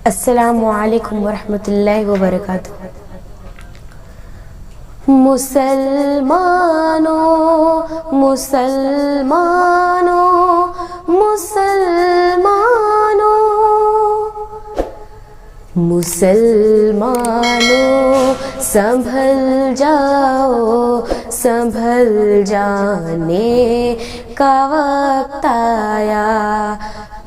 السلام علیکم ورحمۃ اللہ وبرکاتہ۔ مسلمانوں مسلمانوں مسلمانوں مسلمانوں سنبھل جاؤ سنبھل جانے کا وقت آیا،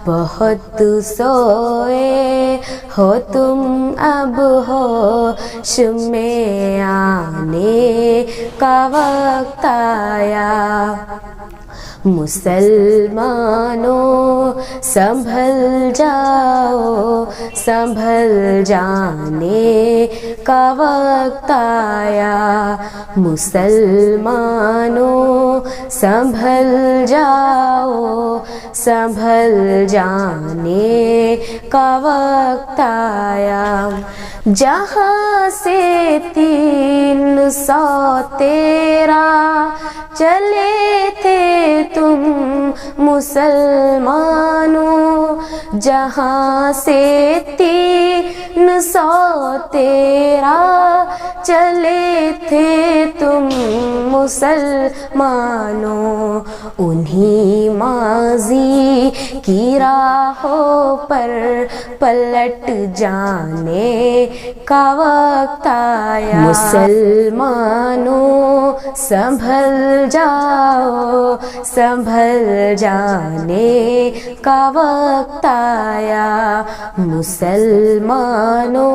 بہت سوئے ہو تم اب ہوش میں آنے کا وقت آیا، مسلمانوں سنبھل جاؤ سنبھل جانے کا وقت آیا، مسلمانوں سنبھل جاؤ سنبھل جانے کا وقت آیا، جہاں سے 313 چلے تھے تم مسلمانوں، جہاں سے 313 چلے تھے تم مسلمانوں، انہی ماضی کی راہوں پر پلٹ جانے کا وقت آیا، مسلمانوں سنبھل جاؤ سنبھل جانے کا وقت آیا، مسلمانوں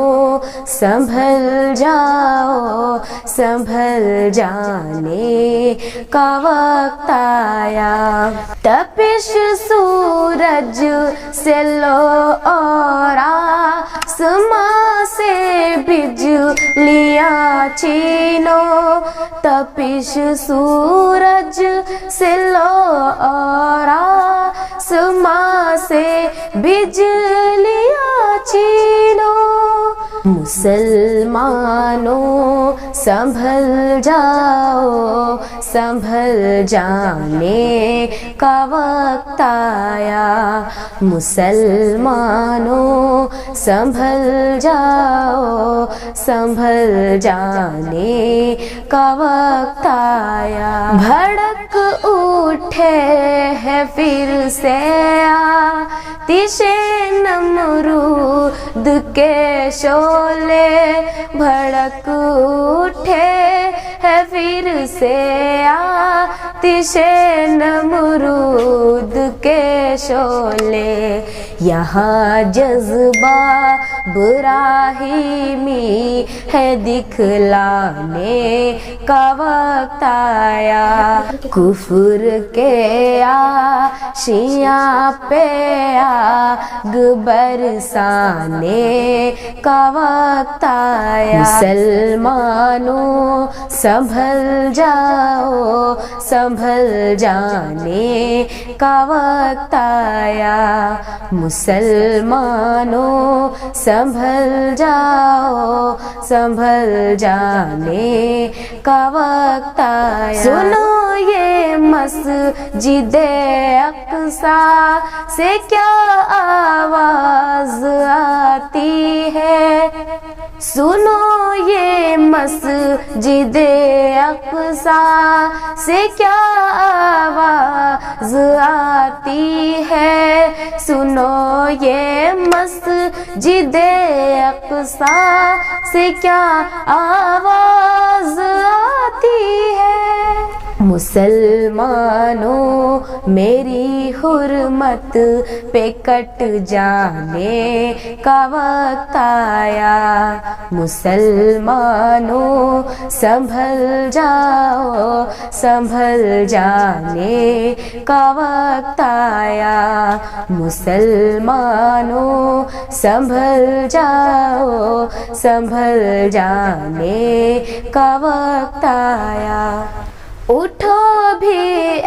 سنبھل جاؤ سنبھل جانے کا وقت آیا، تپش سورج سے لو اور آسماں سے بجلیاں چھینو، تپش سورج سے لو اور آسماں سے بجلیاں چھینو، مسلمانوں سنبھل جاؤ سنبھل جانے کا وقت آیا، مسلمانوں سنبھل جاؤ سنبھل جانے کا وقت آیا، بھڑک اٹھے ہیں پھر سے آتش نمرود کے شعلے، بھڑک اٹھے ہیں پھر سے آتش نمرود کے شعلے، یہاں جذبہ ابراہیمی ہے دکھلانے کا وقت آیا، کفر کے آشیاں پہ آگ برسانے کا وقت آیا، مسلمانوں سنبھل جاؤ سنبھل جانے کا وقت آیا، مسلمانوں سنبھل جاؤ سنبھل جانے کا وقت آیا، سنو یہ مسجد اقصیٰ سے کیا آواز آتی ہے، سنو یہ مسجد اقصیٰ سے کیا آواز آتی ہے، سنو یہ مسجد اقصیٰ سے کیا آواز آتی ہے، مسلمانوں میری حرمت پہ کٹ جانے کا وقت آیا، مسلمانوں سنبھل جاؤ سنبھل جانے کا وقت آیا، مسلمانوں سنبھل جاؤ سنبھل جانے کا وقت آیا، اٹھو بھی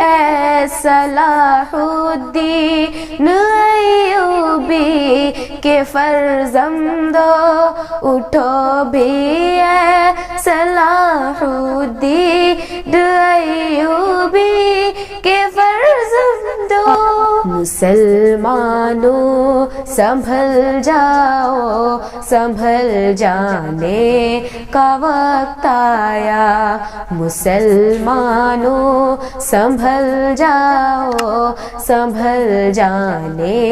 اے صلاح الدین ایوبی کہ فرزندو اٹھو بھی اے صلاح الدین ایوبی کہ فرزندو مسلمانوں سنبھل جاؤ سنبھل جانے کا وقت آیا مسلمانوں سنبھل جاؤ سنبھل جانے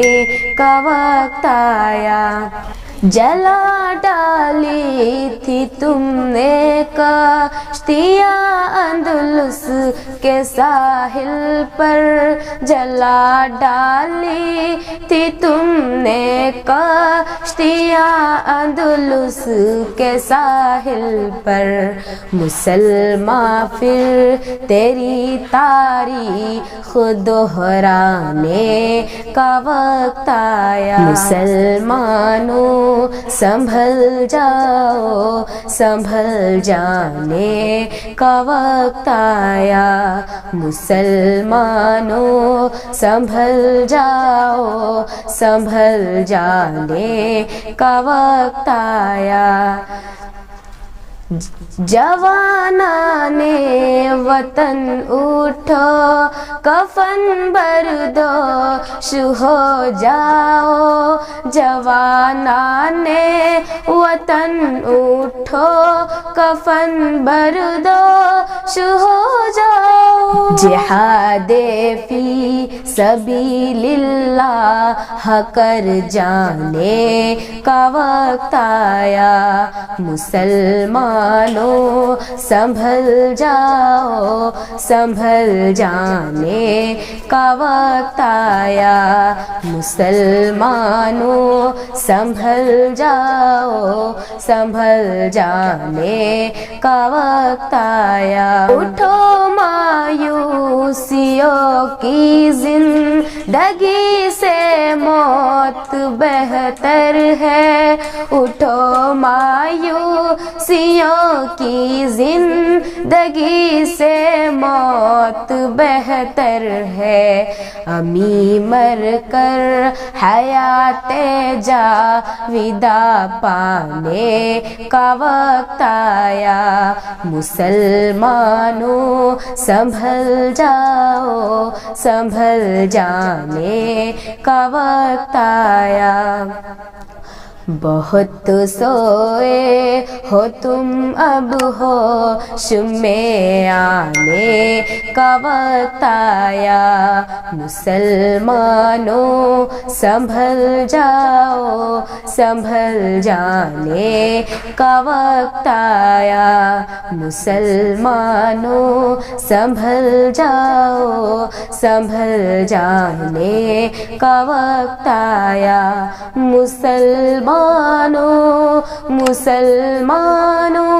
کا وقت آیا جلا ڈالی تھی تم نے کشتیاں اندلس کے ساحل پر جلا ڈالی تھی تم نے کشتیاں اندلس کے ساحل پر مسلمان پھر تیری تاریخ دہرانے کا وقت آیا مسلمانوں سنبھل جاؤ سنبھل جانے کا وقت آیا مسلمانوں سنبھل جاؤ سنبھل جانے کا وقت آیا جوانانے وطن اٹھو کفن بردوش ہو جاؤ جوانانے وطن اٹھو کفن بردوش ہو جاؤ جہاد فی سبیل اللہ کر جانے کا وقت آیا مسلمانوں سنبھل جاؤ سنبھل جانے کا وقت آیا مسلمانوں سنبھل جاؤ سنبھل جانے کا وقت آیا اٹھو مایوسیوں کی زندگی سے موت بہتر ہے اٹھو مایوسیوں کی زندگی سے موت بہتر ہے امی مر کر حیات جاویدہ پانے کا وقت آیا مسلمانوں سنبھل جاؤ سنبھل جانے کا وقت آیا بہت سوئے ہو تم اب ہوش میں آنے کا وقت آیا مسلمانوں سنبھل جاؤ سنبھل جانے کا وقت آیا مسلمانوں سنبھل جاؤ سنبھل جانے کا وقت آیا مسلمانوں مسلمانوں